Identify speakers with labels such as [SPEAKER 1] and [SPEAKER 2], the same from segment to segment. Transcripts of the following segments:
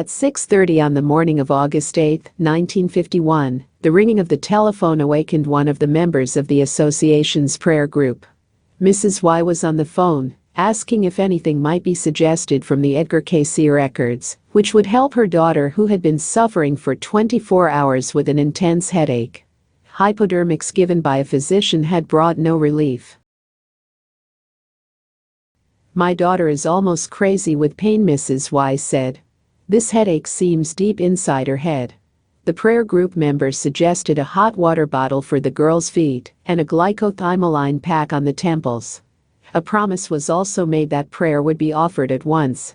[SPEAKER 1] At 6:30 on the morning of August 8, 1951, the ringing of the telephone awakened one of the members of the association's prayer group. Mrs. Y was on the phone, asking if anything might be suggested from the Edgar Cayce records, which would help her daughter who had been suffering for 24 hours with an intense headache. Hypodermics given by a physician had brought no relief. "My daughter is almost crazy with pain," Mrs. Y said. "This headache seems deep inside her head." The prayer group member suggested a hot water bottle for the girl's feet and a glycothymoline pack on the temples. A promise was also made that prayer would be offered at once.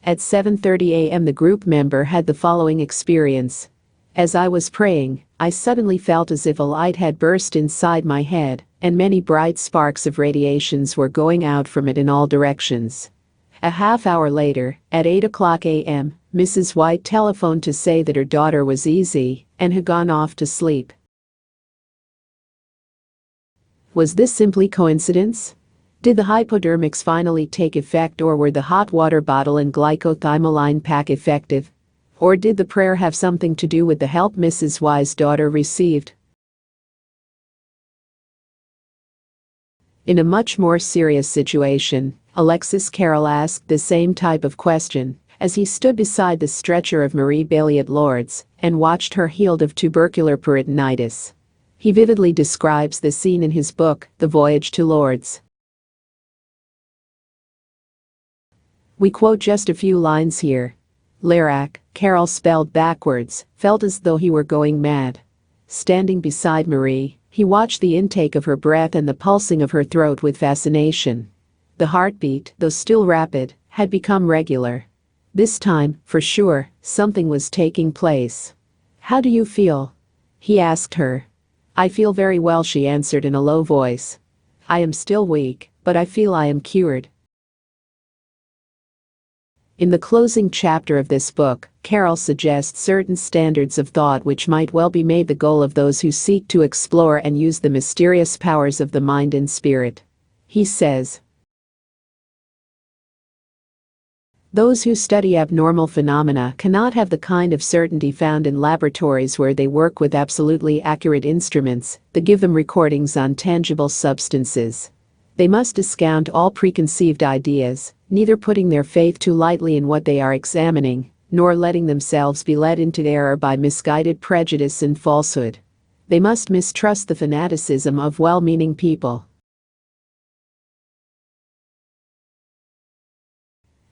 [SPEAKER 1] At 7:30 a.m. the group member had the following experience. "As I was praying, I suddenly felt as if a light had burst inside my head, and many bright sparks of radiations were going out from it in all directions." A half hour later, at 8:00 a.m., Mrs. White telephoned to say that her daughter was easy and had gone off to sleep. Was this simply coincidence? Did the hypodermics finally take effect, or were the hot water bottle and glycothymoline pack effective? Or did the prayer have something to do with the help Mrs. Y's daughter received? In a much more serious situation, Alexis Carroll asked the same type of question as he stood beside the stretcher of Marie Bailey at Lourdes and watched her healed of tubercular peritonitis. He vividly describes the scene in his book, The Voyage to Lourdes. We quote just a few lines here. Lirac, Carroll spelled backwards, felt as though he were going mad. Standing beside Marie, he watched the intake of her breath and the pulsing of her throat with fascination. The heartbeat, though still rapid, had become regular. This time, for sure, something was taking place. "How do you feel?" he asked her. "I feel very well," she answered in a low voice. "I am still weak, but I feel I am cured." In the closing chapter of this book, Carroll suggests certain standards of thought which might well be made the goal of those who seek to explore and use the mysterious powers of the mind and spirit. He says, "Those who study abnormal phenomena cannot have the kind of certainty found in laboratories where they work with absolutely accurate instruments that give them recordings on tangible substances. They must discount all preconceived ideas, neither putting their faith too lightly in what they are examining, nor letting themselves be led into error by misguided prejudice and falsehood. They must mistrust the fanaticism of well-meaning people.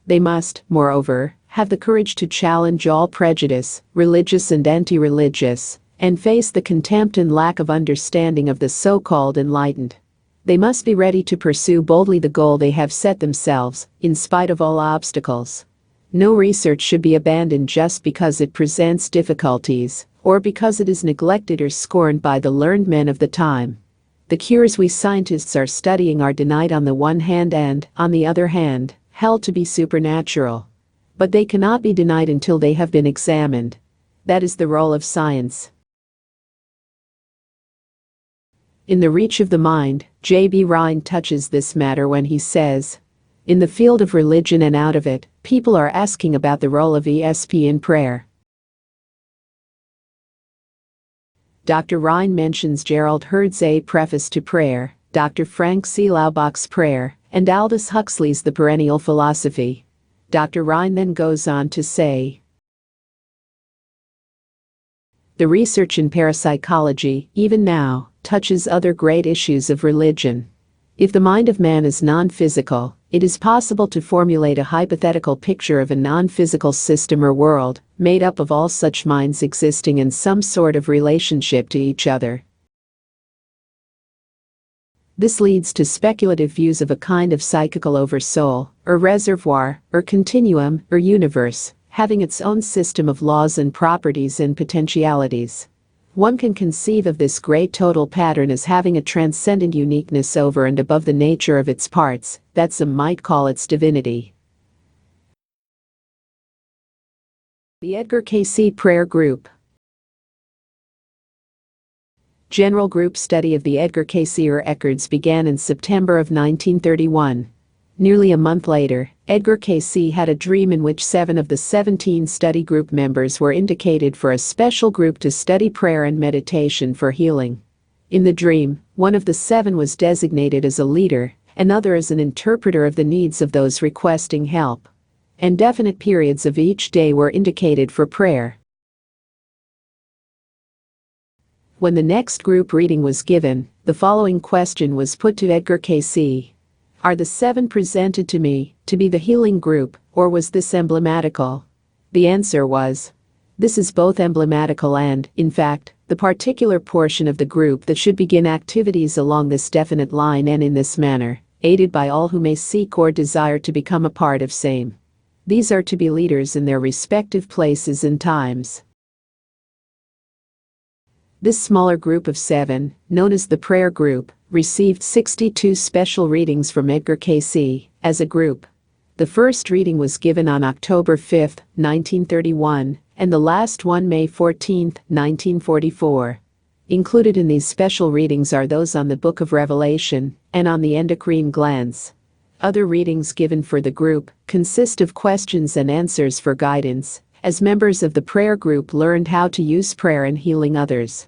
[SPEAKER 1] They must, moreover, have the courage to challenge all prejudice, religious and anti-religious, and face the contempt and lack of understanding of the so-called enlightened. They must be ready to pursue boldly the goal they have set themselves, in spite of all obstacles. No research should be abandoned just because it presents difficulties, or because it is neglected or scorned by the learned men of the time. The cures we scientists are studying are denied on the one hand and, on the other hand, held to be supernatural. But they cannot be denied until they have been examined. That is the role of science." In The Reach of the Mind, J.B. Rhine touches this matter when he says, "In the field of religion and out of it, people are asking about the role of ESP in prayer." Dr. Rhine mentions Gerald Hurd's A Preface to Prayer, Dr. Frank C. Laubach's Prayer, and Aldous Huxley's The Perennial Philosophy. Dr. Rhine then goes on to say, "The research in parapsychology, even now, touches other great issues of religion. If the mind of man is non-physical, it is possible to formulate a hypothetical picture of a non-physical system or world, made up of all such minds existing in some sort of relationship to each other. This leads to speculative views of a kind of psychical oversoul, or reservoir, or continuum, or universe, having its own system of laws and properties and potentialities. One can conceive of this great total pattern as having a transcendent uniqueness over and above the nature of its parts, that some might call its divinity." The Edgar Cayce Prayer Group. General group study of the Edgar Cayce records began in September of 1931. Nearly a month later, Edgar Cayce had a dream in which 7 of the 17 study group members were indicated for a special group to study prayer and meditation for healing. In the dream, one of the 7 was designated as a leader, another as an interpreter of the needs of those requesting help. And definite periods of each day were indicated for prayer. When the next group reading was given, the following question was put to Edgar Cayce. Are the 7 presented to me to be the healing group, or was this emblematical? The answer was, this is both emblematical and, in fact, the particular portion of the group that should begin activities along this definite line and in this manner, aided by all who may seek or desire to become a part of same. These are to be leaders in their respective places and times. This smaller group of 7, known as the prayer group, received 62 special readings from Edgar Cayce as a group. The first reading was given on October 5, 1931, and the last one May 14, 1944. Included in these special readings are those on the Book of Revelation and on the endocrine glands. Other readings given for the group consist of questions and answers for guidance, as members of the prayer group learned how to use prayer in healing others.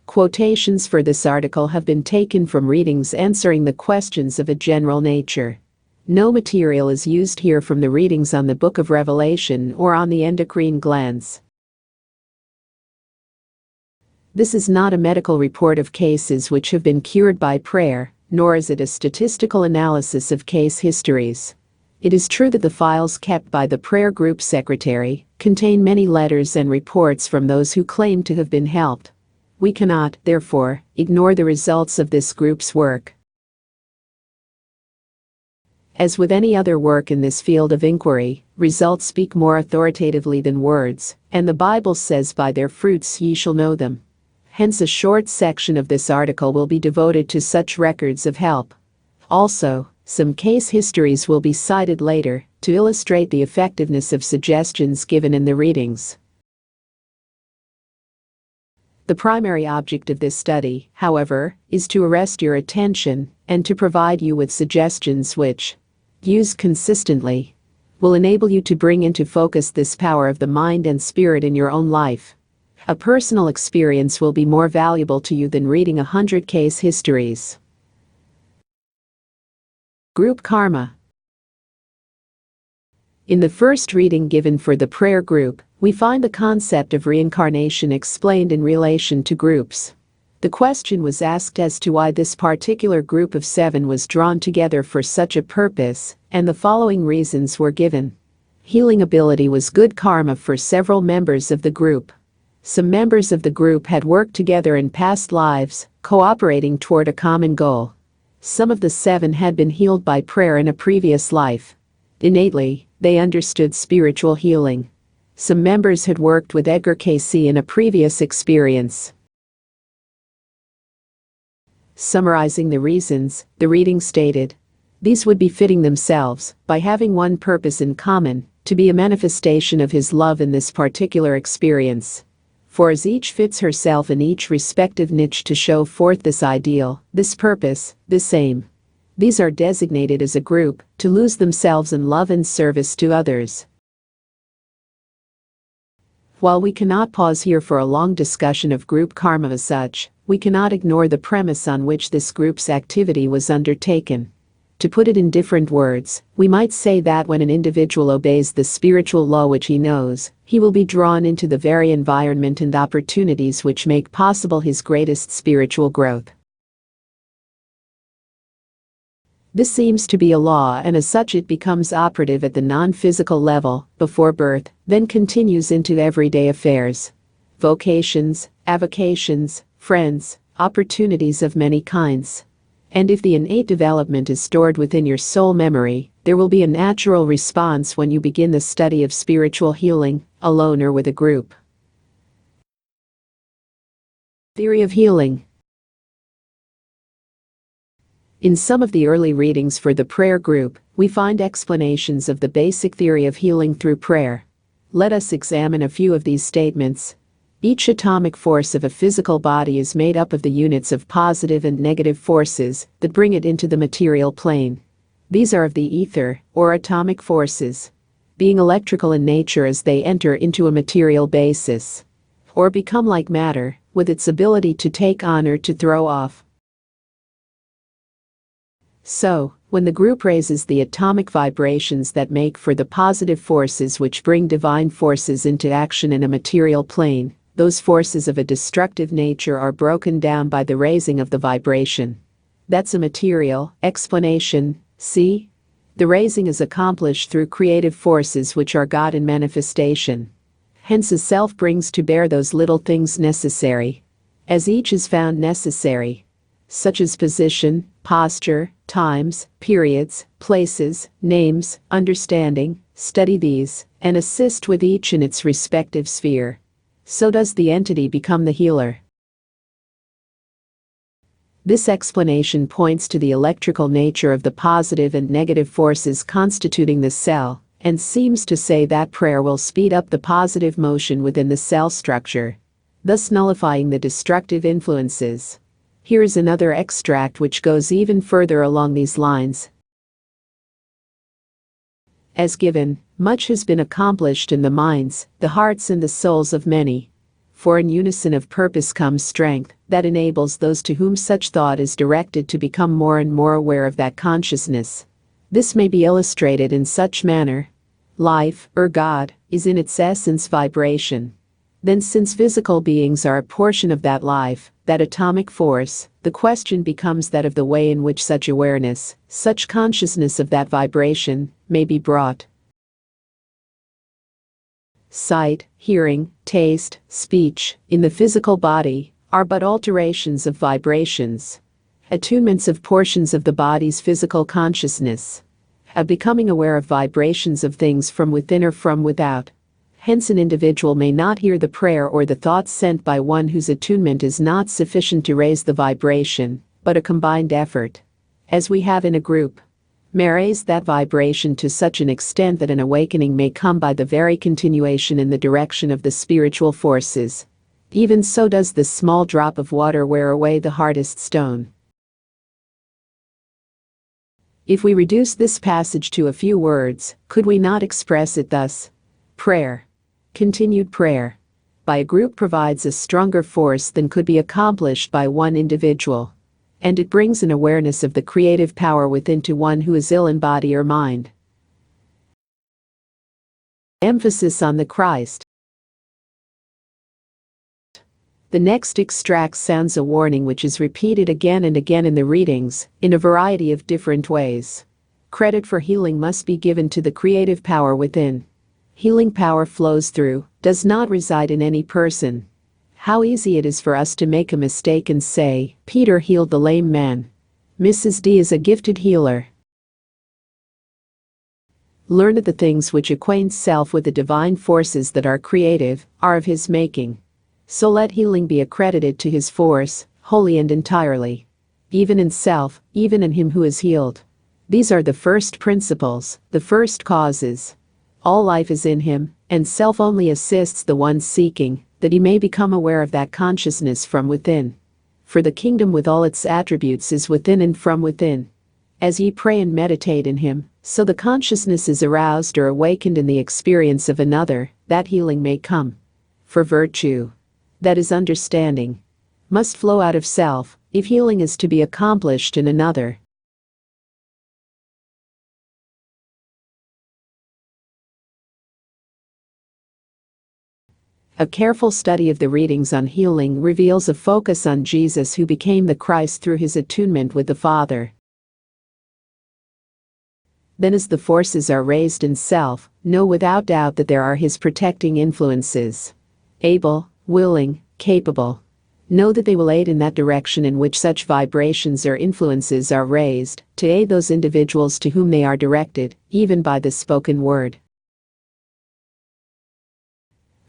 [SPEAKER 1] Quotations for this article have been taken from readings answering the questions of a general nature. No material is used here from the readings on the Book of Revelation or on the endocrine glands. This is not a medical report of cases which have been cured by prayer, nor is it a statistical analysis of case histories. It is true that the files kept by the prayer group secretary contain many letters and reports from those who claim to have been helped. We cannot, therefore, ignore the results of this group's work. As with any other work in this field of inquiry, results speak more authoritatively than words, and the Bible says, "By their fruits ye shall know them." Hence a short section of this article will be devoted to such records of help. Also, some case histories will be cited later to illustrate the effectiveness of suggestions given in the readings. The primary object of this study, however, is to arrest your attention and to provide you with suggestions which, used consistently, will enable you to bring into focus this power of the mind and spirit in your own life. A personal experience will be more valuable to you than reading 100 case histories. Group Karma. In the first reading given for the prayer group, we find the concept of reincarnation explained in relation to groups. The question was asked as to why this particular group of 7 was drawn together for such a purpose, and the following reasons were given. Healing ability was good karma for several members of the group. Some members of the group had worked together in past lives, cooperating toward a common goal. Some of the 7 had been healed by prayer in a previous life. Innately, they understood spiritual healing. Some members had worked with Edgar Cayce in a previous experience. Summarizing the reasons, the reading stated, these would be fitting themselves, by having one purpose in common, to be a manifestation of his love in this particular experience. For as each fits herself in each respective niche to show forth this ideal, this purpose, this aim. These are designated as a group, to lose themselves in love and service to others. While we cannot pause here for a long discussion of group karma as such, we cannot ignore the premise on which this group's activity was undertaken. To put it in different words, we might say that when an individual obeys the spiritual law which he knows, he will be drawn into the very environment and opportunities which make possible his greatest spiritual growth. This seems to be a law, and as such it becomes operative at the non-physical level, before birth, then continues into everyday affairs. Vocations, avocations, friends, opportunities of many kinds. And if the innate development is stored within your soul memory, there will be a natural response when you begin the study of spiritual healing, alone or with a group. Theory of healing. In some of the early readings for the prayer group, we find explanations of the basic theory of healing through prayer. Let us examine a few of these statements. Each atomic force of a physical body is made up of the units of positive and negative forces that bring it into the material plane. These are of the ether, or atomic forces, being electrical in nature as they enter into a material basis, or become like matter, with its ability to take on or to throw off. So, when the group raises the atomic vibrations that make for the positive forces which bring divine forces into action in a material plane, those forces of a destructive nature are broken down by the raising of the vibration. That's a material explanation, see? The raising is accomplished through creative forces which are God in manifestation. Hence a self brings to bear those little things necessary, as each is found necessary, such as position, posture, times, periods, places, names, understanding, study these, and assist with each in its respective sphere. So does the entity become the healer. This explanation points to the electrical nature of the positive and negative forces constituting the cell, and seems to say that prayer will speed up the positive motion within the cell structure, thus nullifying the destructive influences. Here is another extract which goes even further along these lines. As given, much has been accomplished in the minds, the hearts and the souls of many. For in unison of purpose comes strength that enables those to whom such thought is directed to become more and more aware of that consciousness. This may be illustrated in such manner. Life, or God, is in its essence vibration. Then since physical beings are a portion of that life, that atomic force, the question becomes that of the way in which such awareness, such consciousness of that vibration, may be brought. Sight, hearing, taste, speech, in the physical body, are but alterations of vibrations, attunements of portions of the body's physical consciousness, of becoming aware of vibrations of things from within or from without. Hence an individual may not hear the prayer or the thoughts sent by one whose attunement is not sufficient to raise the vibration, but a combined effort, as we have in a group, may raise that vibration to such an extent that an awakening may come by the very continuation in the direction of the spiritual forces. Even so does this small drop of water wear away the hardest stone. If we reduce this passage to a few words, could we not express it thus? Prayer, continued prayer, by a group provides a stronger force than could be accomplished by one individual, and it brings an awareness of the creative power within to one who is ill in body or mind. Emphasis on the Christ. The next extract sounds a warning which is repeated again and again in the readings, in a variety of different ways. Credit for healing must be given to the creative power within. Healing power flows through, does not reside in any person. How easy it is for us to make a mistake and say, Peter healed the lame man. Mrs. D is a gifted healer. Learn that the things which acquaint self with the divine forces that are creative, are of his making. So let healing be accredited to his force, wholly and entirely. Even in self, even in him who is healed. These are the first principles, the first causes. All life is in him, and self only assists the one seeking, that he may become aware of that consciousness from within. For the kingdom with all its attributes is within and from within. As ye pray and meditate in him, so the consciousness is aroused or awakened in the experience of another, that healing may come. For virtue, that is understanding, must flow out of self, if healing is to be accomplished in another. A careful study of the readings on healing reveals a focus on Jesus who became the Christ through his attunement with the Father. Then as the forces are raised in self, know without doubt that there are his protecting influences. Able, willing, capable. Know that they will aid in that direction in which such vibrations or influences are raised, to aid those individuals to whom they are directed, even by the spoken word.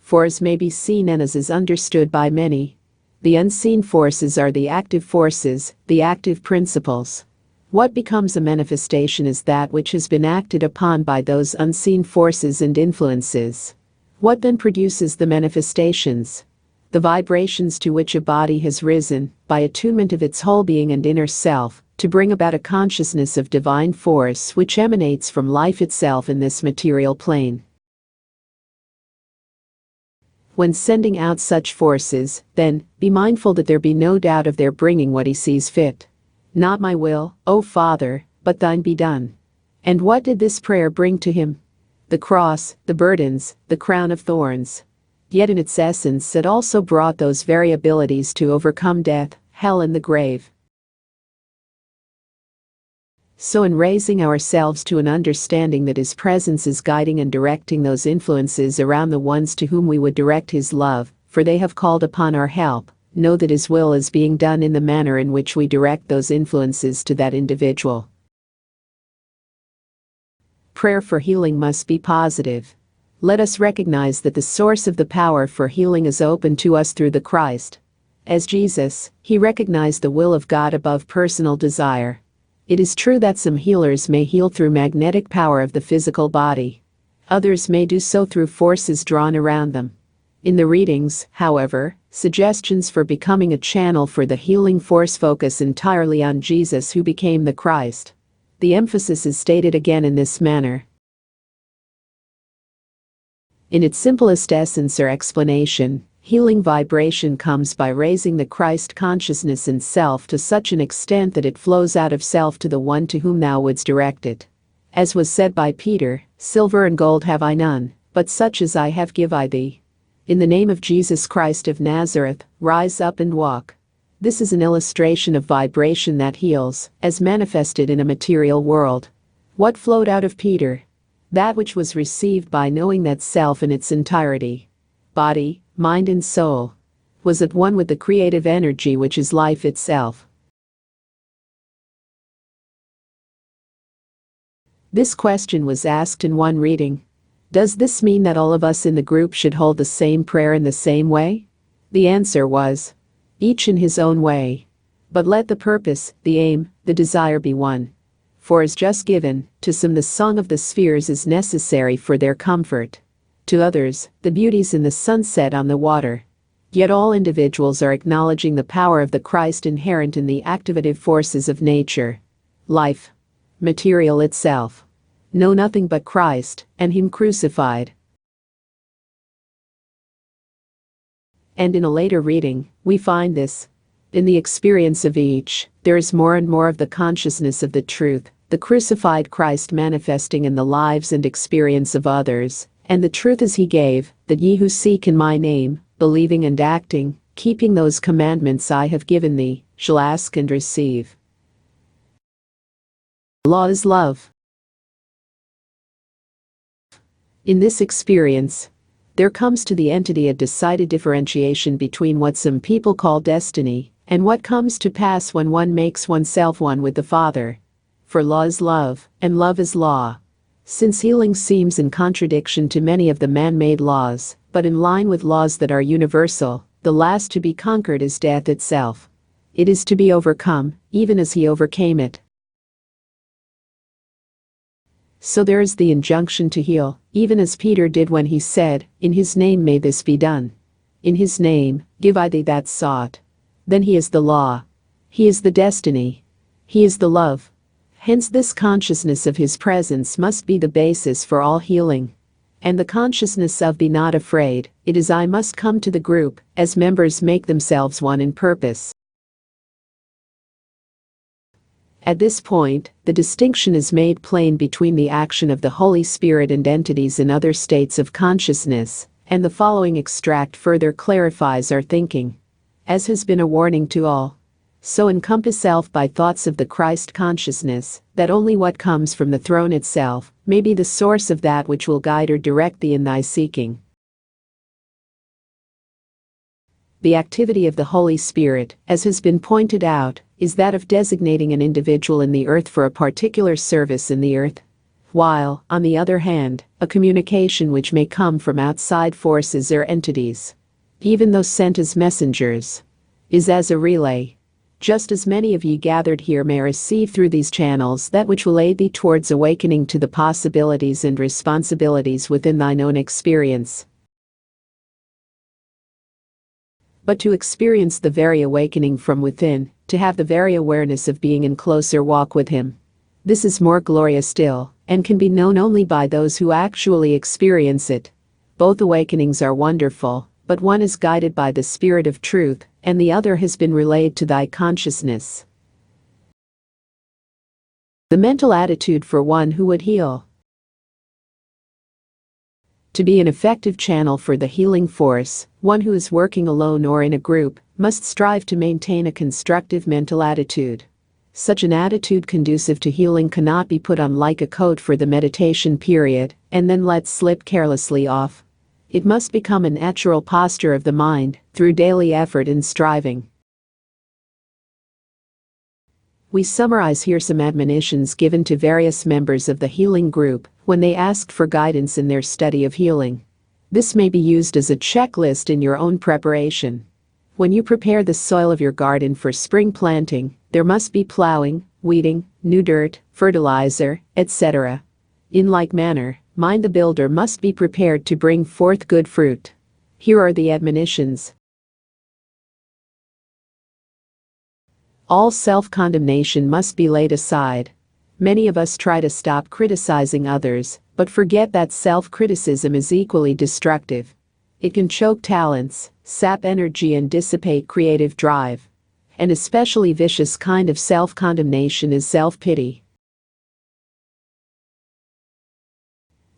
[SPEAKER 1] For as may be seen and as is understood by many, the unseen forces are the active forces, the active principles. What becomes a manifestation is that which has been acted upon by those unseen forces and influences. What then produces the manifestations? the vibrations to which a body has risen, by attunement of its whole being and inner self, to bring about a consciousness of divine force which emanates from life itself in this material plane. When sending out such forces, then, be mindful that there be no doubt of their bringing what he sees fit. Not my will, O Father, but thine be done. And what did this prayer bring to him? The cross, the burdens, the crown of thorns. Yet in its essence it also brought those very abilities to overcome death, hell and the grave. So in raising ourselves to an understanding that his presence is guiding and directing those influences around the ones to whom we would direct his love, for they have called upon our help, know that his will is being done in the manner in which we direct those influences to that individual. Prayer for healing must be positive. Let us recognize that the source of the power for healing is open to us through the Christ. As Jesus, he recognized the will of God above personal desire. It is true that some healers may heal through magnetic power of the physical body. Others may do so through forces drawn around them. In the readings, however, suggestions for becoming a channel for the healing force focus entirely on Jesus who became the Christ. The emphasis is stated again in this manner. In its simplest essence or explanation, healing vibration comes by raising the Christ consciousness in self to such an extent that it flows out of self to the one to whom thou wouldst direct it. As was said by Peter, silver and gold have I none, but such as I have give I thee. In the name of Jesus Christ of Nazareth, rise up and walk. This is an illustration of vibration that heals, as manifested in a material world. What flowed out of Peter? That which was received by knowing that self in its entirety, body, mind and soul, was at one with the creative energy which is life itself. This question was asked in one reading. Does this mean that all of us in the group should hold the same prayer in the same way? The answer was, each in his own way. But let the purpose, the aim, the desire be one. For as just given, to some the song of the spheres is necessary for their comfort. To others, the beauties in the sunset on the water. Yet all individuals are acknowledging the power of the Christ inherent in the activative forces of nature. Life. Material itself. Know nothing but Christ, and him crucified. And in a later reading, we find this. In the experience of each, there is more and more of the consciousness of the truth, the crucified Christ manifesting in the lives and experience of others, and the truth as he gave, that ye who seek in my name, believing and acting, keeping those commandments I have given thee, shall ask and receive. Law is love. In this experience, there comes to the entity a decided differentiation between what some people call destiny, and what comes to pass when one makes oneself one with the Father. For law is love, and love is law. Since healing seems in contradiction to many of the man-made laws, but in line with laws that are universal, the last to be conquered is death itself. It is to be overcome, even as he overcame it. So there is the injunction to heal, even as Peter did when he said, in his name may this be done. In his name, give I thee that sought. Then he is the law. He is the destiny. He is the love. Hence this consciousness of his presence must be the basis for all healing. And the consciousness of be not afraid, it is I must come to the group, as members make themselves one in purpose. At this point, the distinction is made plain between the action of the Holy Spirit and entities in other states of consciousness, and the following extract further clarifies our thinking. As has been a warning to all, so encompass self by thoughts of the Christ consciousness, that only what comes from the throne itself may be the source of that which will guide or direct thee in thy seeking. The activity of the Holy Spirit, as has been pointed out, is that of designating an individual in the earth for a particular service in the earth, while, on the other hand, a communication which may come from outside forces or entities, even though sent as messengers, is as a relay. Just as many of ye gathered here may receive through these channels that which will aid thee towards awakening to the possibilities and responsibilities within thine own experience. but to experience the very awakening from within, to have the very awareness of being in closer walk with Him. This is more glorious still, and can be known only by those who actually experience it. Both awakenings are wonderful, but one is guided by the Spirit of truth, and the other has been relayed to thy consciousness. The mental attitude for one who would heal. To be an effective channel for the healing force, one who is working alone or in a group must strive to maintain a constructive mental attitude. Such an attitude conducive to healing cannot be put on like a coat for the meditation period and then let slip carelessly off. It must become a natural posture of the mind through daily effort and striving. We summarize here some admonitions given to various members of the healing group when they asked for guidance in their study of healing. This may be used as a checklist in your own preparation. When you prepare the soil of your garden for spring planting, there must be plowing, weeding, new dirt, fertilizer, etc. In like manner, mind the builder must be prepared to bring forth good fruit. Here are the admonitions. All self-condemnation must be laid aside. Many of us try to stop criticizing others, but forget that self-criticism is equally destructive. It can choke talents, sap energy and dissipate creative drive. An especially vicious kind of self-condemnation is self-pity.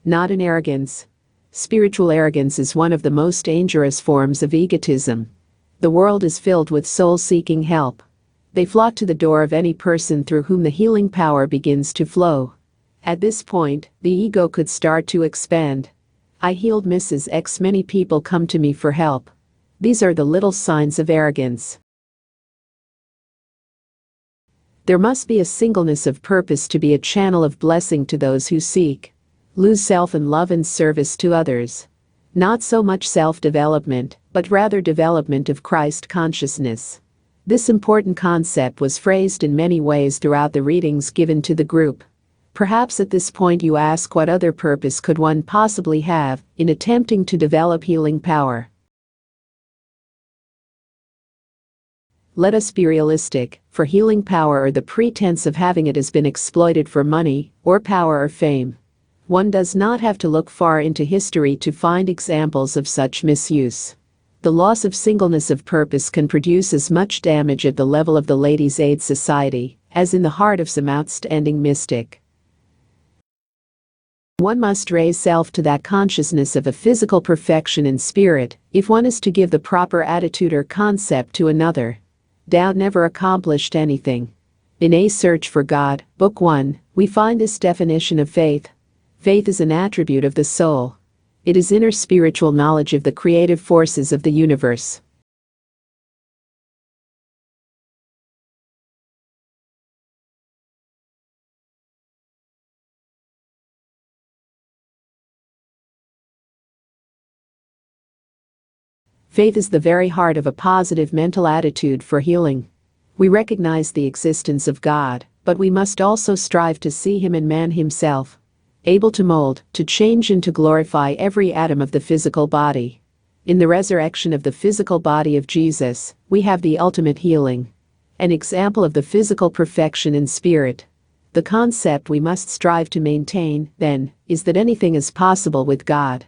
[SPEAKER 1] Not in arrogance. Spiritual arrogance is one of the most dangerous forms of egotism. The world is filled with souls seeking help. They flock to the door of any person through whom the healing power begins to flow. At this point, the ego could start to expand. I healed Mrs. X. Many people come to me for help. These are the little signs of arrogance. There must be a singleness of purpose to be a channel of blessing to those who seek. Lose self in love and service to others. Not so much self-development, but rather development of Christ consciousness. This important concept was phrased in many ways throughout the readings given to the group. Perhaps at this point you ask, what other purpose could one possibly have in attempting to develop healing power? Let us be realistic, for healing power or the pretense of having it has been exploited for money, or power or fame. One does not have to look far into history to find examples of such misuse. The loss of singleness of purpose can produce as much damage at the level of the Ladies' Aid Society as in the heart of some outstanding mystic. One must raise self to that consciousness of a physical perfection in spirit if one is to give the proper attitude or concept to another. Doubt never accomplished anything. In A Search for God, Book 1, we find this definition of faith. Faith is an attribute of the soul. It is inner spiritual knowledge of the creative forces of the universe. Faith is the very heart of a positive mental attitude for healing. We recognize the existence of God, but we must also strive to see Him in man himself, able to mold, to change and to glorify every atom of the physical body. In the resurrection of the physical body of Jesus, we have the ultimate healing. An example of the physical perfection in spirit. The concept we must strive to maintain, then, is that anything is possible with God.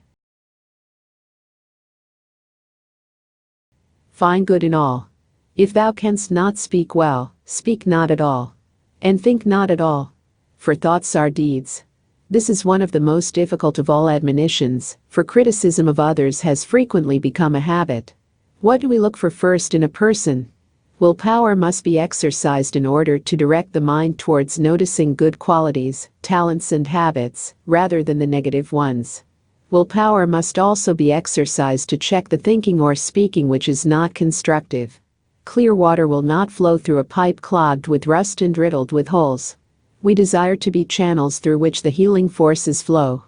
[SPEAKER 1] Find good in all. If thou canst not speak well, speak not at all. And think not at all. For thoughts are deeds. This is one of the most difficult of all admonitions, for criticism of others has frequently become a habit. What do we look for first in a person? Willpower must be exercised in order to direct the mind towards noticing good qualities, talents and habits, rather than the negative ones. Willpower must also be exercised to check the thinking or speaking which is not constructive. Clear water will not flow through a pipe clogged with rust and riddled with holes. We desire to be channels through which the healing forces flow.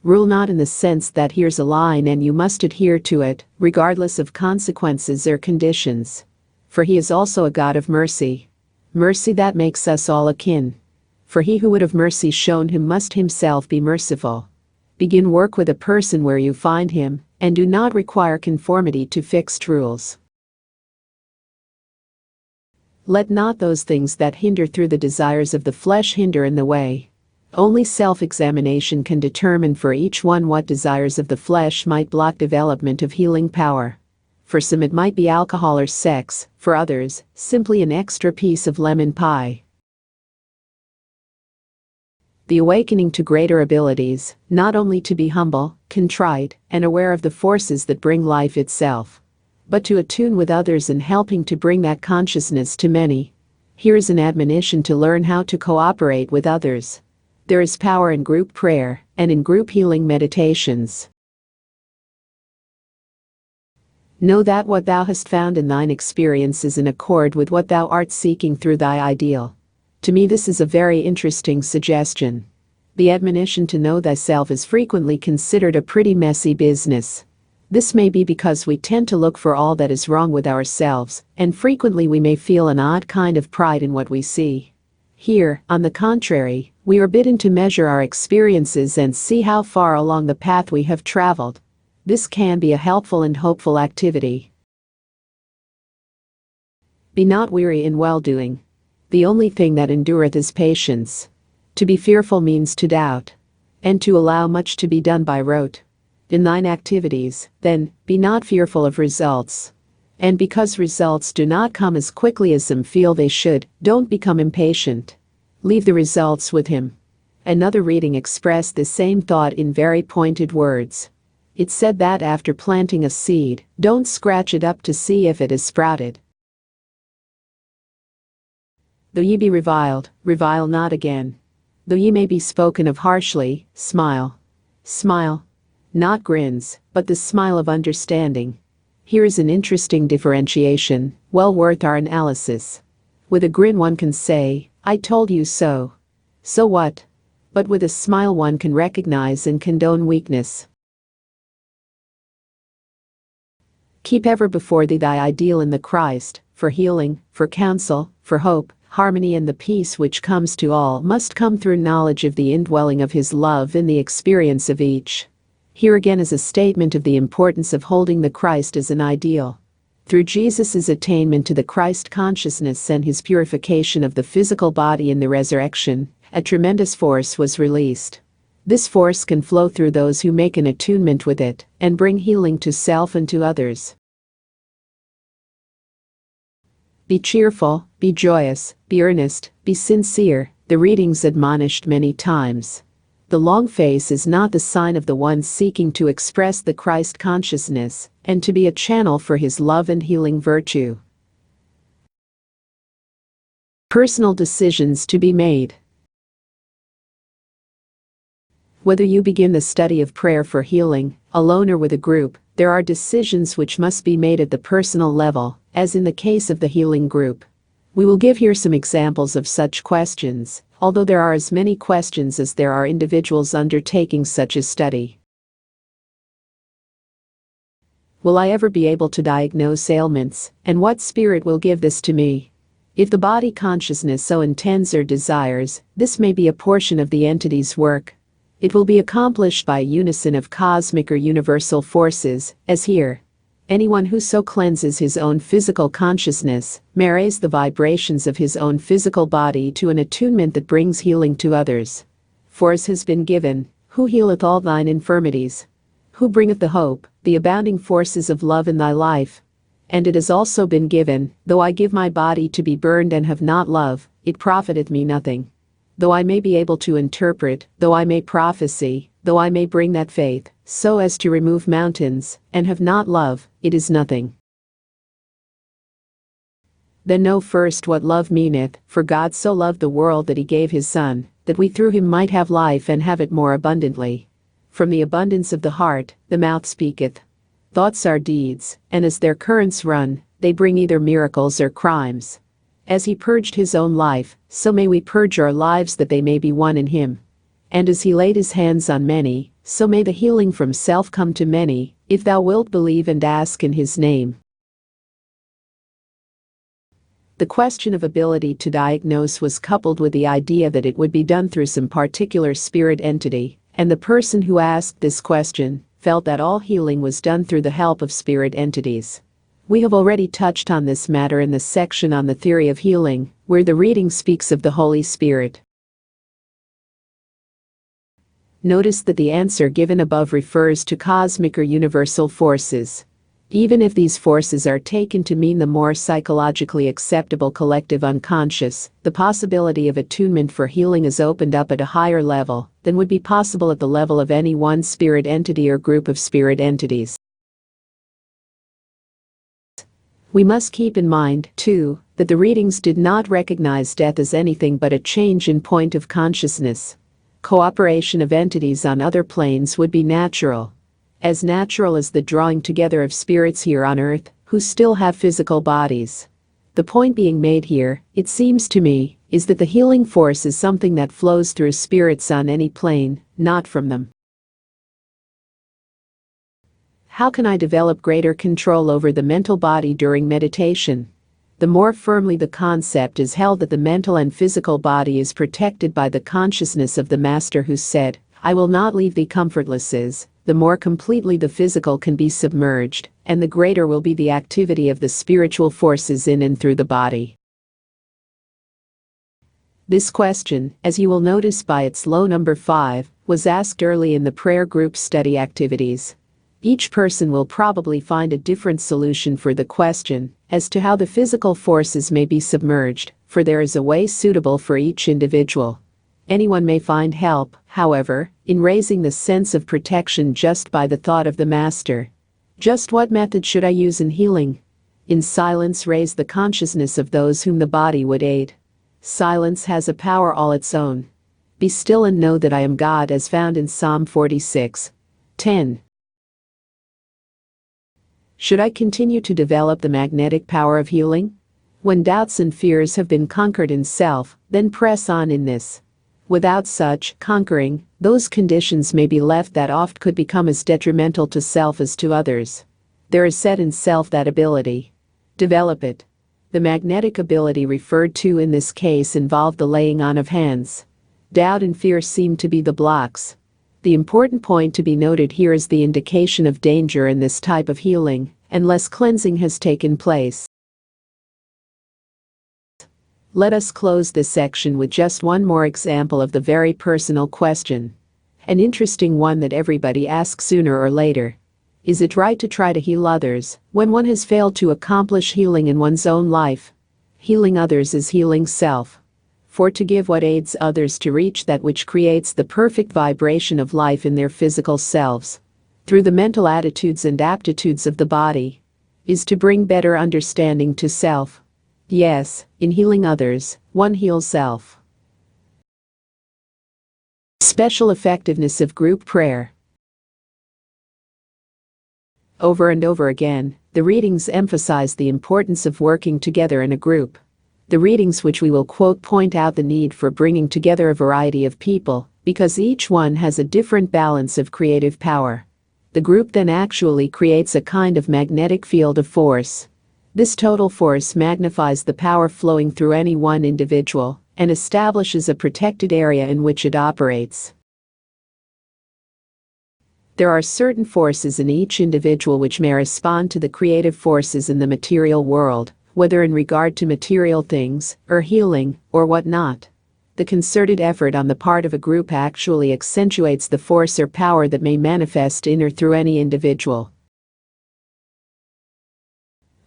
[SPEAKER 1] Rule not in the sense that here's a line and you must adhere to it, regardless of consequences or conditions. For He is also a God of mercy. Mercy that makes us all akin. For he who would have mercy shown him must himself be merciful. Begin work with a person where you find him, and do not require conformity to fixed rules. Let not those things that hinder through the desires of the flesh hinder in the way. Only self-examination can determine for each one what desires of the flesh might block development of healing power. For some it might be alcohol or sex, for others, simply an extra piece of lemon pie. The awakening to greater abilities, not only to be humble, contrite, and aware of the forces that bring life itself, but to attune with others and helping to bring that consciousness to many. Here is an admonition to learn how to cooperate with others. There is power in group prayer and in group healing meditations. Know that what thou hast found in thine experience is in accord with what thou art seeking through thy ideal. To me this is a very interesting suggestion. The admonition to know thyself is frequently considered a pretty messy business. This may be because we tend to look for all that is wrong with ourselves, and frequently we may feel an odd kind of pride in what we see. Here, on the contrary, we are bidden to measure our experiences and see how far along the path we have traveled. This can be a helpful and hopeful activity. Be not weary in well-doing. The only thing that endureth is patience. To be fearful means to doubt, and to allow much to be done by rote. In thine activities, then, be not fearful of results. And because results do not come as quickly as some feel they should, don't become impatient. Leave the results with him. Another reading expressed the same thought in very pointed words. It said that after planting a seed, don't scratch it up to see if it has sprouted. Though ye be reviled, revile not again. Though ye may be spoken of harshly, smile. Smile. Not grins, but the smile of understanding. Here is an interesting differentiation, well worth our analysis. With a grin one can say, I told you so. So what? But with a smile one can recognize and condone weakness. Keep ever before thee thy ideal in the Christ, for healing, for counsel, for hope, harmony, and the peace which comes to all must come through knowledge of the indwelling of his love in the experience of each. Here again is a statement of the importance of holding the Christ as an ideal. Through Jesus' attainment to the Christ consciousness and his purification of the physical body in the resurrection, a tremendous force was released. This force can flow through those who make an attunement with it and bring healing to self and to others. Be cheerful, be joyous, be earnest, be sincere, the readings admonished many times. The long face is not the sign of the one seeking to express the Christ consciousness and to be a channel for his love and healing virtue. Personal decisions to be made. Whether you begin the study of prayer for healing, alone or with a group, there are decisions which must be made at the personal level, as in the case of the healing group. We will give here some examples of such questions, although there are as many questions as there are individuals undertaking such a study. Will I ever be able to diagnose ailments, and what spirit will give this to me? If the body consciousness so intends or desires, this may be a portion of the entity's work. It will be accomplished by a unison of cosmic or universal forces, as here. Anyone who so cleanses his own physical consciousness may raise the vibrations of his own physical body to an attunement that brings healing to others. For as has been given, who healeth all thine infirmities? Who bringeth the hope, the abounding forces of love in thy life? And it has also been given, though I give my body to be burned and have not love, it profiteth me nothing. Though I may be able to interpret, though I may prophesy, though I may bring that faith, so as to remove mountains, and have not love, it is nothing. Then know first what love meaneth, for God so loved the world that he gave his Son, that we through him might have life and have it more abundantly. From the abundance of the heart, the mouth speaketh. Thoughts are deeds, and as their currents run, they bring either miracles or crimes. As he purged his own life, so may we purge our lives that they may be one in him. And as he laid his hands on many, so may the healing from self come to many, if thou wilt believe and ask in his name. The question of ability to diagnose was coupled with the idea that it would be done through some particular spirit entity, And the person who asked this question felt that all healing was done through the help of spirit entities. We have already touched on this matter in the section on the theory of healing, where the reading speaks of the Holy Spirit. Notice that the answer given above refers to cosmic or universal forces. Even if these forces are taken to mean the more psychologically acceptable collective unconscious, the possibility of attunement for healing is opened up at a higher level than would be possible at the level of any one spirit entity or group of spirit entities. We must keep in mind, too, that the readings did not recognize death as anything but a change in point of consciousness. Cooperation of entities on other planes would be natural as the drawing together of spirits here on Earth who still have physical bodies. The point being made here, it seems to me, is that the healing force is something that flows through spirits on any plane, not from them. How can I develop greater control over the mental body during meditation? The more firmly the concept is held that the mental and physical body is protected by the consciousness of the Master who said, "I will not leave thee comfortless," the more completely the physical can be submerged, and the greater will be the activity of the spiritual forces in and through the body. This question, as you will notice by its low number 5, was asked early in the prayer group study activities. Each person will probably find a different solution for the question as to how the physical forces may be submerged, for there is a way suitable for each individual. Anyone may find help, however, in raising the sense of protection just by the thought of the Master. Just what method should I use in healing? In silence, raise the consciousness of those whom the body would aid. Silence has a power all its own. Be still and know that I am God, as found in Psalm 46:10. Should I continue to develop the magnetic power of healing? When doubts and fears have been conquered in self, then press on in this. Without such conquering, those conditions may be left that oft could become as detrimental to self as to others. There is set in self that ability. Develop it. The magnetic ability referred to in this case involved the laying on of hands. Doubt and fear seem to be the blocks. The important point to be noted here is the indication of danger in this type of healing, unless cleansing has taken place. Let us close this section with just one more example of the very personal question. An interesting one that everybody asks sooner or later. Is it right to try to heal others when one has failed to accomplish healing in one's own life? Healing others is healing self. For to give what aids others to reach that which creates the perfect vibration of life in their physical selves, through the mental attitudes and aptitudes of the body, is to bring better understanding to self. Yes, in healing others, one heals self. Special effectiveness of group prayer. Over and over again, the readings emphasize the importance of working together in a group. The readings which we will quote point out the need for bringing together a variety of people, because each one has a different balance of creative power. The group then actually creates a kind of magnetic field of force. This total force magnifies the power flowing through any one individual and establishes a protected area in which it operates. There are certain forces in each individual which may respond to the creative forces in the material world, whether in regard to material things, or healing, or whatnot. The concerted effort on the part of a group actually accentuates the force or power that may manifest in or through any individual.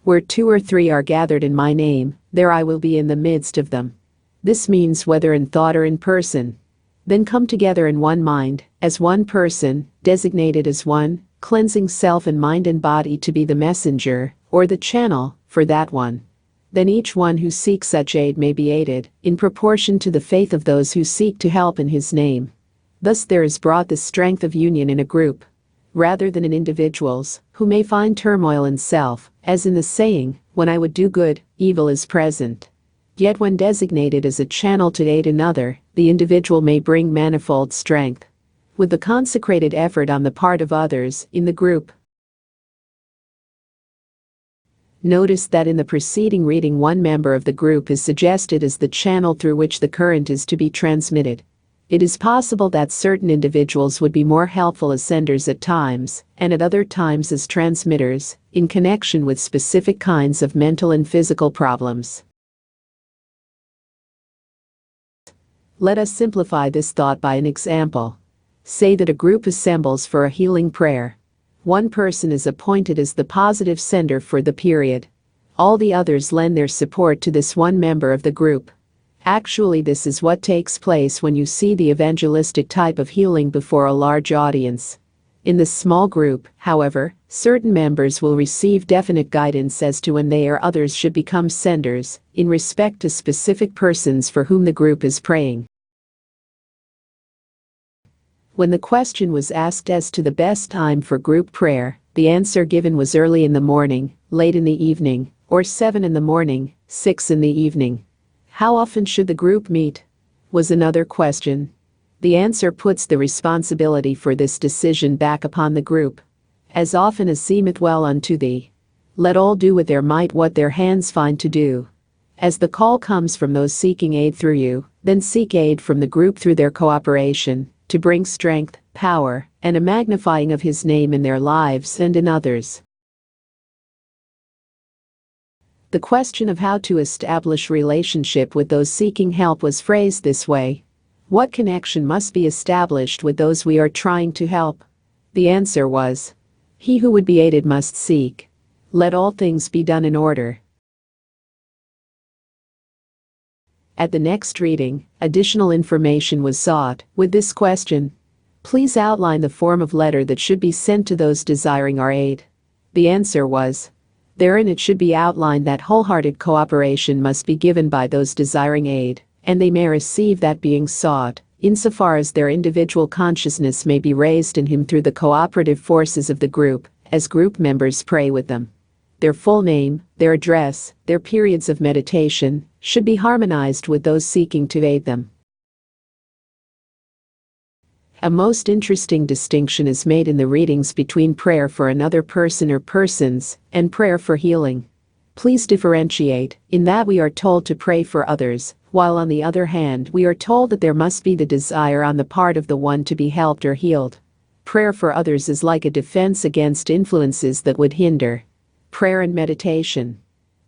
[SPEAKER 1] Where 2 or 3 are gathered in my name, there I will be in the midst of them. This means whether in thought or in person. Then come together in one mind, as one person, designated as one, cleansing self and mind and body to be the messenger, or the channel, for that one. Then each one who seeks such aid may be aided, in proportion to the faith of those who seek to help in his name. Thus there is brought the strength of union in a group, rather than in individuals, who may find turmoil in self, as in the saying, "When I would do good, evil is present." Yet when designated as a channel to aid another, the individual may bring manifold strength. With the consecrated effort on the part of others in the group. Notice that in the preceding reading one member of the group is suggested as the channel through which the current is to be transmitted. It is possible that certain individuals would be more helpful as senders at times, and at other times as transmitters, in connection with specific kinds of mental and physical problems. Let us simplify this thought by an example. Say that a group assembles for a healing prayer. One person is appointed as the positive sender for the period. All the others lend their support to this one member of the group. Actually, this is what takes place when you see the evangelistic type of healing before a large audience. In this small group, however, certain members will receive definite guidance as to when they or others should become senders, in respect to specific persons for whom the group is praying. When the question was asked as to the best time for group prayer, the answer given was early in the morning, late in the evening, or 7 in the morning, 6 in the evening. How often should the group meet? Was another question. The answer puts the responsibility for this decision back upon the group. As often as seemeth well unto thee. Let all do with their might what their hands find to do. As the call comes from those seeking aid through you, then seek aid from the group through their cooperation, to bring strength, power, and a magnifying of His name in their lives and in others. The question of how to establish relationship with those seeking help was phrased this way. What connection must be established with those we are trying to help? The answer was, he who would be aided must seek. Let all things be done in order. At the next reading, additional information was sought, with this question. Please outline the form of letter that should be sent to those desiring our aid. The answer was, therein it should be outlined that wholehearted cooperation must be given by those desiring aid, and they may receive that being sought, insofar as their individual consciousness may be raised in Him through the cooperative forces of the group, as group members pray with them. Their full name, their address, their periods of meditation, should be harmonized with those seeking to aid them. A most interesting distinction is made in the readings between prayer for another person or persons, and prayer for healing. Please differentiate, in that we are told to pray for others, while on the other hand we are told that there must be the desire on the part of the one to be helped or healed. Prayer for others is like a defense against influences that would hinder. Prayer and meditation,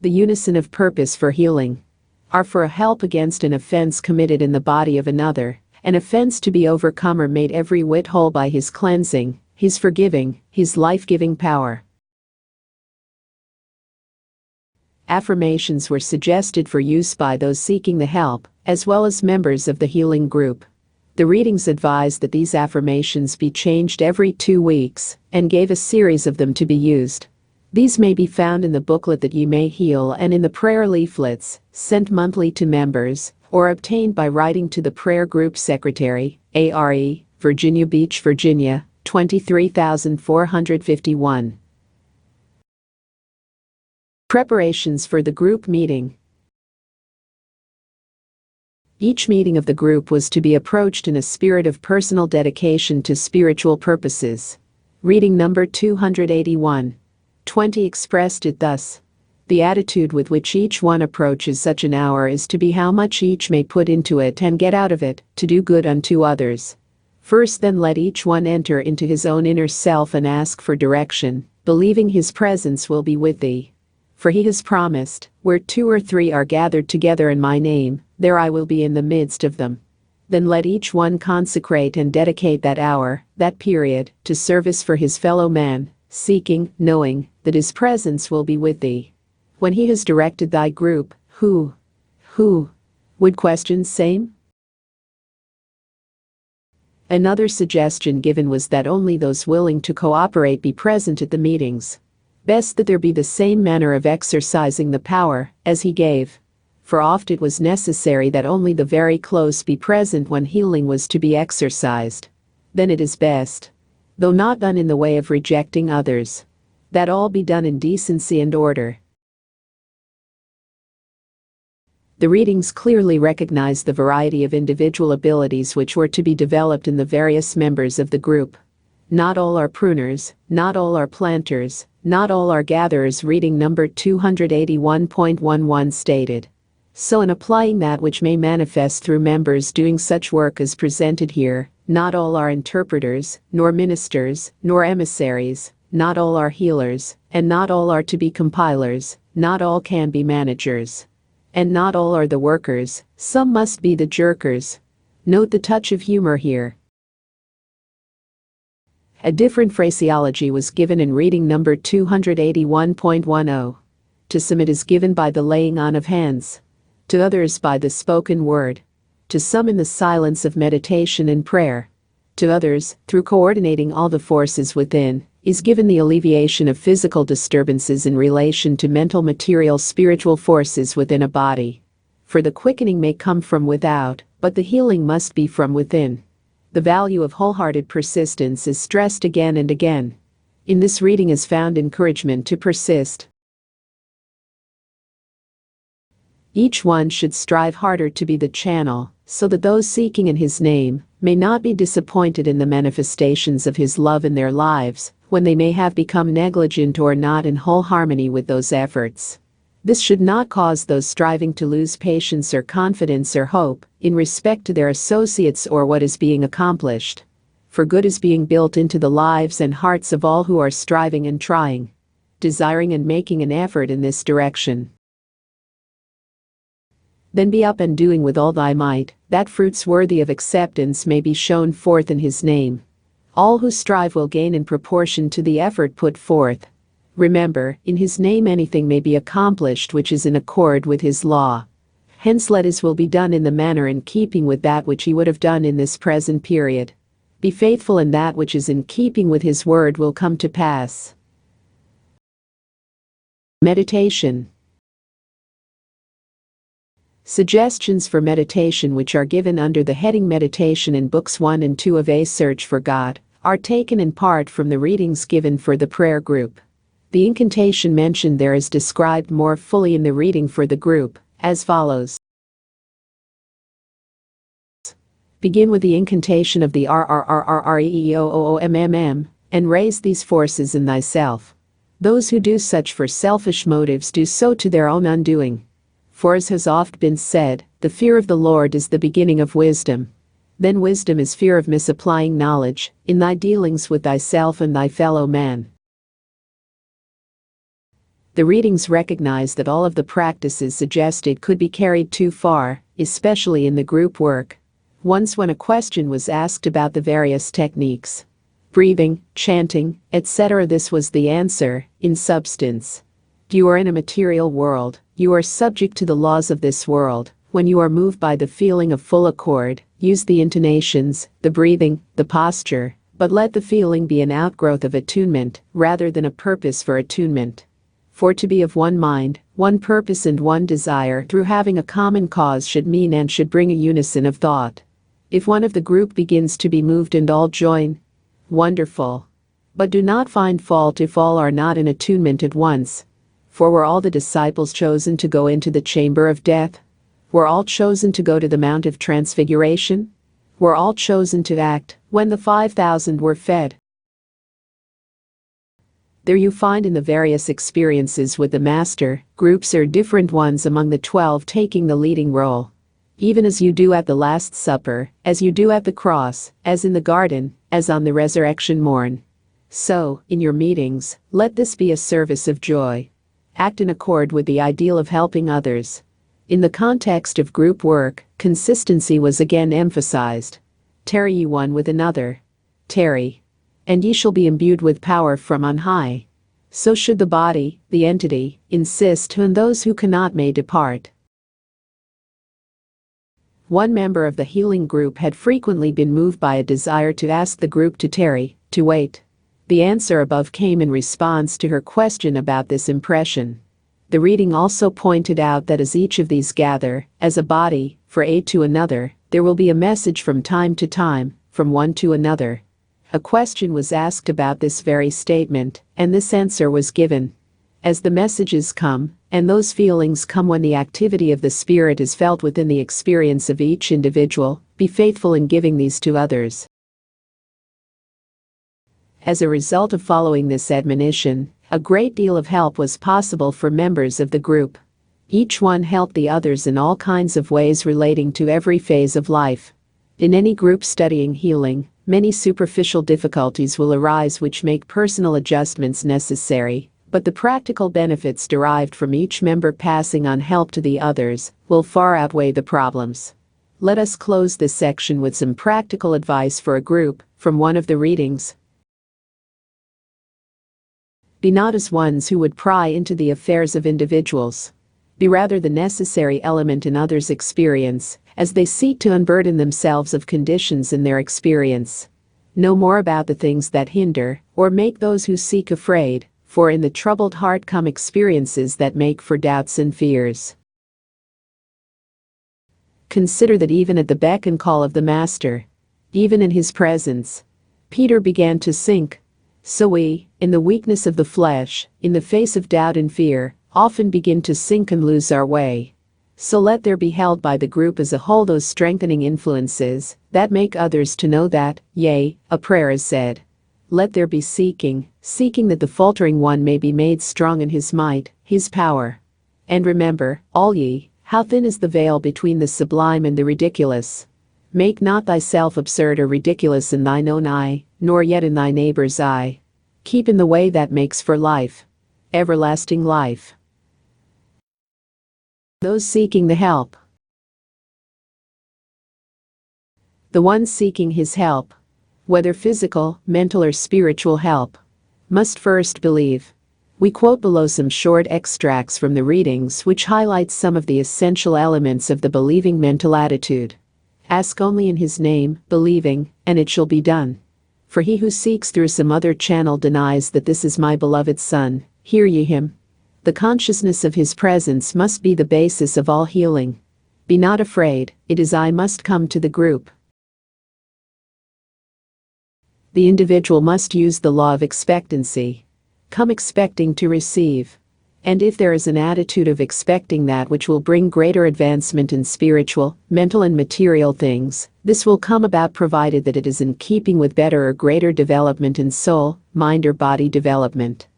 [SPEAKER 1] the unison of purpose for healing, are for a help against an offense committed in the body of another, an offense to be overcome or made every whit whole by His cleansing, His forgiving, His life-giving power. Affirmations were suggested for use by those seeking the help, as well as members of the healing group. The readings advised that these affirmations be changed every 2 weeks, and gave a series of them to be used. These may be found in the booklet That Ye May Heal and in the prayer leaflets, sent monthly to members, or obtained by writing to the Prayer Group Secretary, ARE, Virginia Beach, Virginia, 23451. Preparations for the group meeting. Each meeting of the group was to be approached in a spirit of personal dedication to spiritual purposes. Reading number 281. 20 expressed it thus. The attitude with which each one approaches such an hour is to be how much each may put into it and get out of it, to do good unto others. First then let each one enter into his own inner self and ask for direction, believing His presence will be with thee. For He has promised, where 2 or 3 are gathered together in my name, there I will be in the midst of them. Then let each one consecrate and dedicate that hour, that period, to service for his fellow man, seeking, knowing, that His presence will be with thee. When He has directed thy group, who would question same? Another suggestion given was that only those willing to cooperate be present at the meetings. Best that there be the same manner of exercising the power, as He gave. For oft it was necessary that only the very close be present when healing was to be exercised. Then it is best, though not done in the way of rejecting others, that all be done in decency and order. The readings clearly recognize the variety of individual abilities which were to be developed in the various members of the group. Not all are pruners, not all are planters, not all are gatherers. Reading number 281.11 stated. So in applying that which may manifest through members doing such work as presented here, not all are interpreters, nor ministers, nor emissaries, not all are healers, and not all are to be compilers, not all can be managers. And not all are the workers, some must be the jerkers. Note the touch of humor here. A different phraseology was given in reading number 281.10. To some it is given by the laying on of hands. To others by the spoken word. To some in the silence of meditation and prayer. To others, through coordinating all the forces within, is given the alleviation of physical disturbances in relation to mental material spiritual forces within a body. For the quickening may come from without, but the healing must be from within. The value of wholehearted persistence is stressed again and again. In this reading is found encouragement to persist. Each one should strive harder to be the channel, so that those seeking in His name may not be disappointed in the manifestations of His love in their lives, when they may have become negligent or not in whole harmony with those efforts. This should not cause those striving to lose patience or confidence or hope in respect to their associates or what is being accomplished. For good is being built into the lives and hearts of all who are striving and trying, desiring and making an effort in this direction. Then be up and doing with all thy might, that fruits worthy of acceptance may be shown forth in His name. All who strive will gain in proportion to the effort put forth. Remember, in His name anything may be accomplished which is in accord with His law. Hence let His will be done in the manner in keeping with that which He would have done in this present period. Be faithful, and that which is in keeping with His word will come to pass. Meditation. Suggestions for meditation which are given under the heading Meditation in Books 1 and 2 of A Search for God are taken in part from the readings given for the prayer group. The incantation mentioned there is described more fully in the reading for the group, as follows. Begin with the incantation of the RRRRREEOOMMM, and raise these forces in thyself. Those who do such for selfish motives do so to their own undoing. For as has oft been said, the fear of the Lord is the beginning of wisdom. Then wisdom is fear of misapplying knowledge in thy dealings with thyself and thy fellow man. The readings recognize that all of the practices suggested could be carried too far, especially in the group work. Once when a question was asked about the various techniques, breathing, chanting, etc., this was the answer, in substance. You are in a material world, you are subject to the laws of this world. When you are moved by the feeling of full accord, use the intonations, the breathing, the posture, but let the feeling be an outgrowth of attunement, rather than a purpose for attunement. For to be of one mind, one purpose and one desire through having a common cause should mean and should bring a unison of thought. If one of the group begins to be moved and all join, wonderful. But do not find fault if all are not in attunement at once. For were all the disciples chosen to go into the chamber of death? Were all chosen to go to the Mount of Transfiguration? Were all chosen to act when the 5,000 were fed? There you find in the various experiences with the Master, groups or different ones among the 12 taking the leading role. Even as you do at the Last Supper, as you do at the cross, as in the garden, as on the resurrection morn. So, in your meetings, let this be a service of joy. Act in accord with the ideal of helping others. In the context of group work, consistency was again emphasized. Tarry ye one with another. Tarry. And ye shall be imbued with power from on high. So should the body, the entity, insist, and those who cannot may depart. One member of the healing group had frequently been moved by a desire to ask the group to tarry, to wait. The answer above came in response to her question about this impression. The reading also pointed out that as each of these gather, as a body, for aid to another, there will be a message from time to time, from one to another. A question was asked about this very statement, and this answer was given. As the messages come, and those feelings come when the activity of the Spirit is felt within the experience of each individual, be faithful in giving these to others. As a result of following this admonition, a great deal of help was possible for members of the group. Each one helped the others in all kinds of ways relating to every phase of life. In any group studying healing, many superficial difficulties will arise which make personal adjustments necessary, but the practical benefits derived from each member passing on help to the others will far outweigh the problems. Let us close this section with some practical advice for a group from one of the readings. Be not as ones who would pry into the affairs of individuals. Be rather the necessary element in others' experience, as they seek to unburden themselves of conditions in their experience. Know more about the things that hinder, or make those who seek afraid, for in the troubled heart come experiences that make for doubts and fears. Consider that even at the beck and call of the Master, even in his presence, Peter began to sink. So we, in the weakness of the flesh, in the face of doubt and fear, often begin to sink and lose our way. So let there be held by the group as a whole those strengthening influences that make others to know that, yea, a prayer is said. Let there be seeking that the faltering one may be made strong in his might, his power. And remember, all ye, how thin is the veil between the sublime and the ridiculous. Make not thyself absurd or ridiculous in thine own eye, nor yet in thy neighbor's eye. Keep in the way that makes for life, everlasting life. Those seeking the help. The one seeking his help, whether physical, mental or spiritual help, must first believe. We quote below some short extracts from the readings which highlight some of the essential elements of the believing mental attitude. Ask only in his name, believing, and it shall be done. For he who seeks through some other channel denies that this is my beloved Son, hear ye him. The consciousness of his presence must be the basis of all healing. Be not afraid, it is I must come to the group. The individual must use the law of expectancy. Come expecting to receive. And if there is an attitude of expecting that which will bring greater advancement in spiritual, mental and material things, this will come about provided that it is in keeping with better or greater development in soul, mind or body development.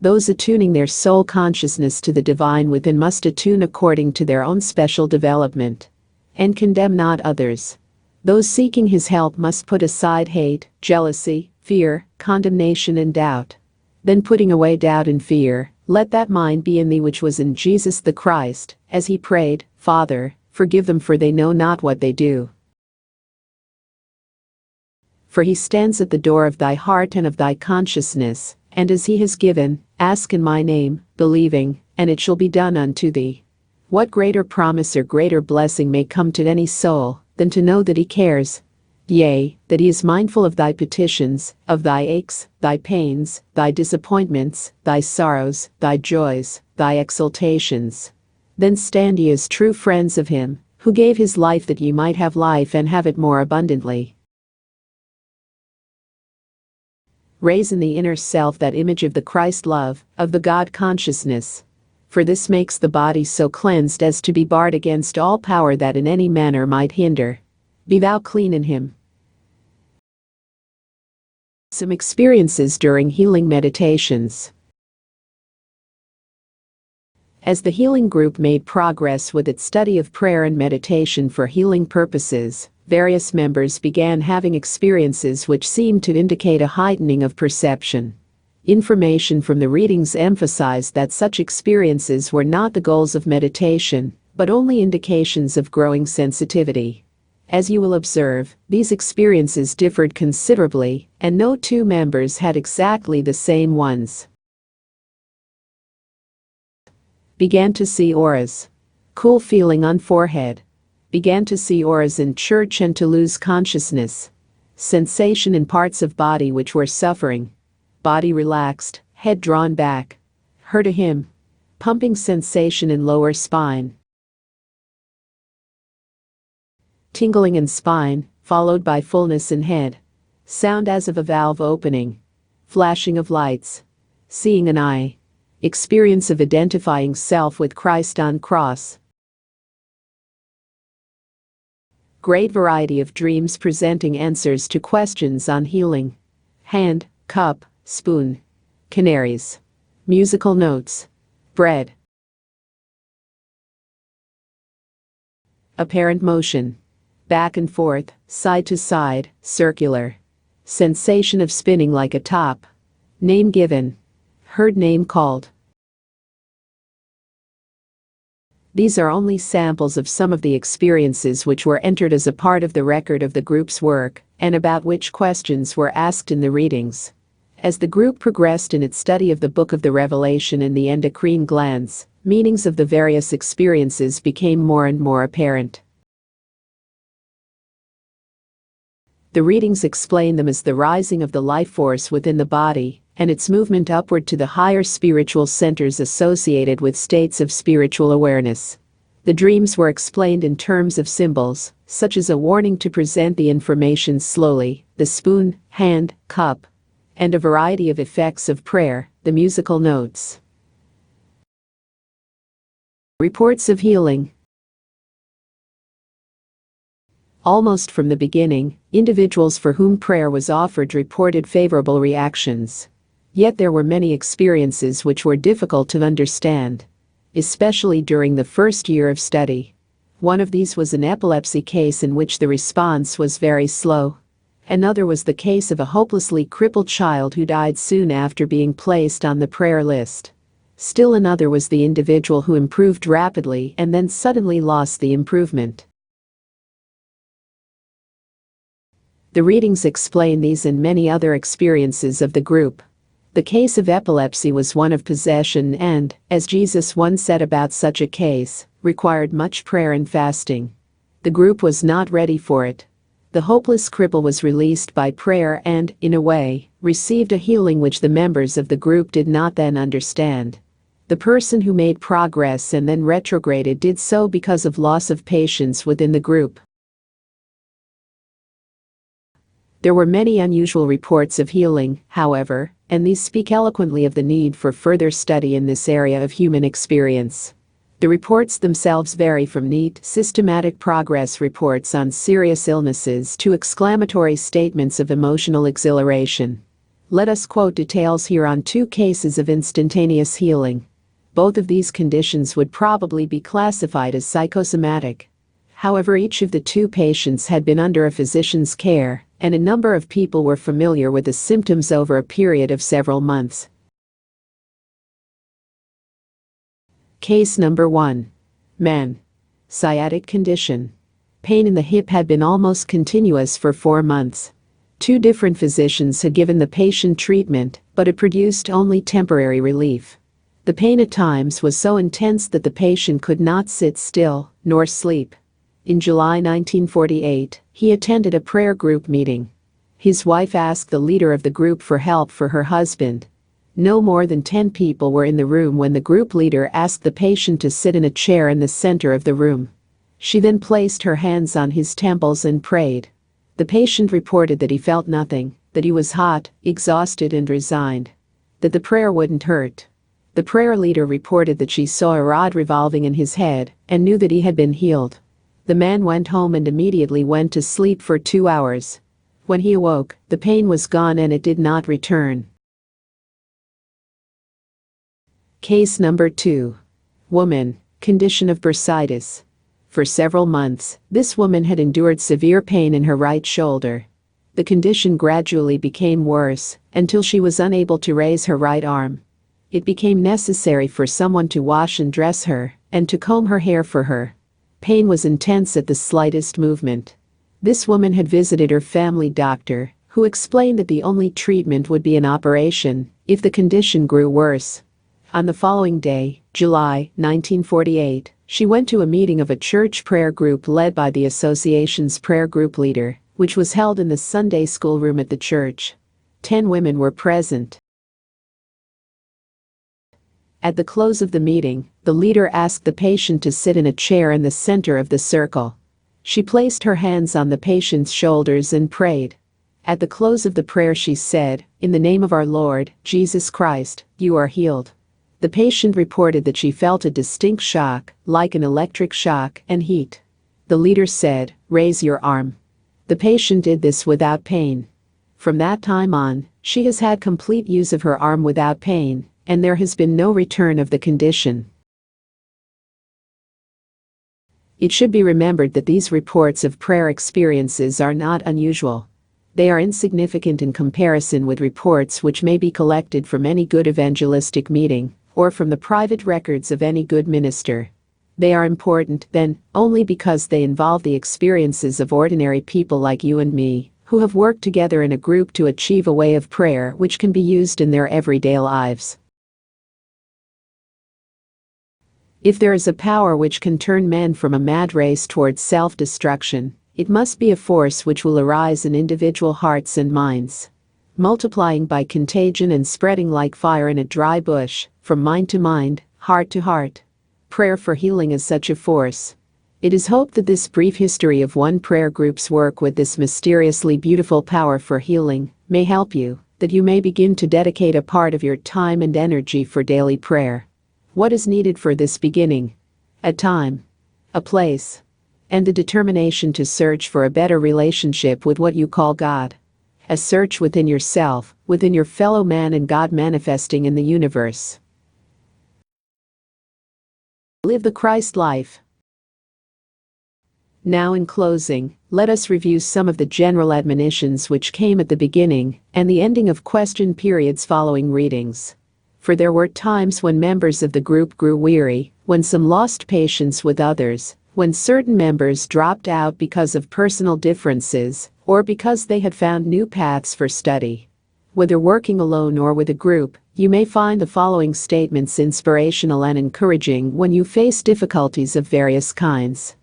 [SPEAKER 1] Those attuning their soul consciousness to the divine within must attune according to their own special development. And condemn not others. Those seeking his help must put aside hate, jealousy, fear, condemnation and doubt. Then putting away doubt and fear, let that mind be in thee which was in Jesus the Christ, as he prayed, Father, forgive them for they know not what they do. For he stands at the door of thy heart and of thy consciousness, and as he has given, ask in my name, believing, and it shall be done unto thee. What greater promise or greater blessing may come to any soul, than to know that he cares? Yea, that he is mindful of thy petitions, of thy aches, thy pains, thy disappointments, thy sorrows, thy joys, thy exultations. Then stand ye as true friends of him, who gave his life that ye might have life and have it more abundantly. Raise in the inner self that image of the Christ love, of the God consciousness. For this makes the body so cleansed as to be barred against all power that in any manner might hinder. Be thou clean in him. Some experiences during healing meditations. As the healing group made progress with its study of prayer and meditation for healing purposes, various members began having experiences which seemed to indicate a heightening of perception. Information from the readings emphasized that such experiences were not the goals of meditation, but only indications of growing sensitivity. As you will observe, these experiences differed considerably, and no two members had exactly the same ones. Began to see auras. Cool feeling on forehead. Began to see auras in church and to lose consciousness. Sensation in parts of body which were suffering. Body relaxed, head drawn back. Heard a hymn. Pumping sensation in lower spine. Tingling in spine, followed by fullness in head. Sound as of a valve opening. Flashing of lights. Seeing an eye. Experience of identifying self with Christ on cross. Great variety of dreams presenting answers to questions on healing. Hand, cup, spoon. Canaries. Musical notes. bread. Apparent motion. Back and forth, side to side, circular. Sensation of spinning like a top. Name given. Heard name called. These are only samples of some of the experiences which were entered as a part of the record of the group's work, and about which questions were asked in the readings. As the group progressed in its study of the Book of the Revelation and the endocrine glands, meanings of the various experiences became more and more apparent. The readings explain them as the rising of the life force within the body, and its movement upward to the higher spiritual centers associated with states of spiritual awareness. The dreams were explained in terms of symbols, such as a warning to present the information slowly, the spoon, hand, cup, and a variety of effects of prayer, the musical notes. Reports of healing. Almost from the beginning, individuals for whom prayer was offered reported favorable reactions. Yet there were many experiences which were difficult to understand, especially during the first year of study. One of these was an epilepsy case in which the response was very slow. Another was the case of a hopelessly crippled child who died soon after being placed on the prayer list. Still another was the individual who improved rapidly and then suddenly lost the improvement. The readings explain these and many other experiences of the group. The case of epilepsy was one of possession and, as Jesus once said about such a case, required much prayer and fasting. The group was not ready for it. The hopeless cripple was released by prayer and, in a way, received a healing which the members of the group did not then understand. The person who made progress and then retrograded did so because of loss of patience within the group. There were many unusual reports of healing, however, and these speak eloquently of the need for further study in this area of human experience. The reports themselves vary from neat, systematic progress reports on serious illnesses to exclamatory statements of emotional exhilaration. Let us quote details here on 2 cases of instantaneous healing. Both of these conditions would probably be classified as psychosomatic. However, each of the 2 patients had been under a physician's care, and a number of people were familiar with the symptoms over a period of several months. Case number 1. Man. Sciatic condition. Pain in the hip had been almost continuous for 4 months. 2 different physicians had given the patient treatment, but it produced only temporary relief. The pain at times was so intense that the patient could not sit still, nor sleep. In July 1948, he attended a prayer group meeting. His wife asked the leader of the group for help for her husband. No more than 10 people were in the room when the group leader asked the patient to sit in a chair in the center of the room. She then placed her hands on his temples and prayed. The patient reported that he felt nothing, that he was hot, exhausted and resigned. That the prayer wouldn't hurt. The prayer leader reported that she saw a rod revolving in his head and knew that he had been healed. The man went home and immediately went to sleep for 2 hours. When he awoke, the pain was gone and it did not return. Case number 2. Woman, condition of bursitis. For several months, this woman had endured severe pain in her right shoulder. The condition gradually became worse until she was unable to raise her right arm. It became necessary for someone to wash and dress her and to comb her hair for her. Pain was intense at the slightest movement. This woman had visited her family doctor, who explained that the only treatment would be an operation if the condition grew worse. On the following day, July 1948, she went to a meeting of a church prayer group led by the association's prayer group leader, which was held in the Sunday school room at the church. 10 women were present. At the close of the meeting, the leader asked the patient to sit in a chair in the center of the circle. She placed her hands on the patient's shoulders and prayed. At the close of the prayer she said, "In the name of our Lord, Jesus Christ, you are healed." The patient reported that she felt a distinct shock, like an electric shock and heat. The leader said, "Raise your arm." The patient did this without pain. From that time on, she has had complete use of her arm without pain, and there has been no return of the condition. It should be remembered that these reports of prayer experiences are not unusual. They are insignificant in comparison with reports which may be collected from any good evangelistic meeting, or from the private records of any good minister. They are important, then, only because they involve the experiences of ordinary people like you and me, who have worked together in a group to achieve a way of prayer which can be used in their everyday lives. If there is a power which can turn men from a mad race towards self-destruction, it must be a force which will arise in individual hearts and minds, multiplying by contagion and spreading like fire in a dry bush, from mind to mind, heart to heart. Prayer for healing is such a force. It is hoped that this brief history of one prayer group's work with this mysteriously beautiful power for healing may help you, that you may begin to dedicate a part of your time and energy for daily prayer. What is needed for this beginning? A time, a place, and the determination to search for a better relationship with what you call God. A search within yourself, within your fellow man, and God manifesting in the universe. Live the Christ life. Now, in closing, let us review some of the general admonitions which came at the beginning and the ending of question periods following readings. For there were times when members of the group grew weary, when some lost patience with others, when certain members dropped out because of personal differences, or because they had found new paths for study. Whether working alone or with a group, you may find the following statements inspirational and encouraging when you face difficulties of various kinds.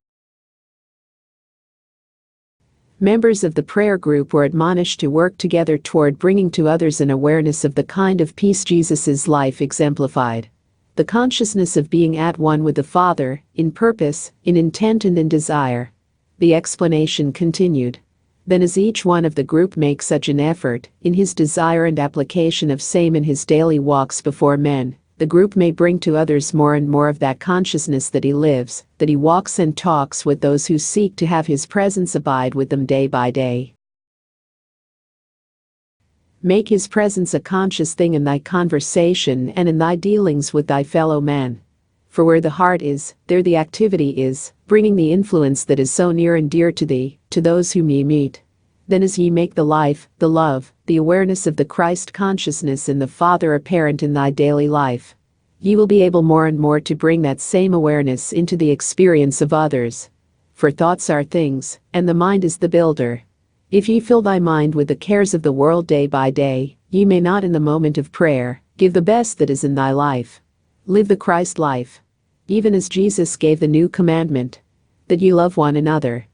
[SPEAKER 1] Members of the prayer group were admonished to work together toward bringing to others an awareness of the kind of peace Jesus' life exemplified. The consciousness of being at one with the Father, in purpose, in intent, and in desire. The explanation continued. Then, as each one of the group makes such an effort, in his desire and application of same in his daily walks before men, the group may bring to others more and more of that consciousness that he lives, that he walks and talks with those who seek to have his presence abide with them day by day. Make his presence a conscious thing in thy conversation and in thy dealings with thy fellow man. For where the heart is, there the activity is, bringing the influence that is so near and dear to thee, to those whom ye meet. Then as ye make the life, the love, the awareness of the Christ consciousness in the Father apparent in thy daily life, ye will be able more and more to bring that same awareness into the experience of others. For thoughts are things, and the mind is the builder. If ye fill thy mind with the cares of the world day by day, ye may not in the moment of prayer give the best that is in thy life. Live the Christ life. Even as Jesus gave the new commandment, that ye love one another.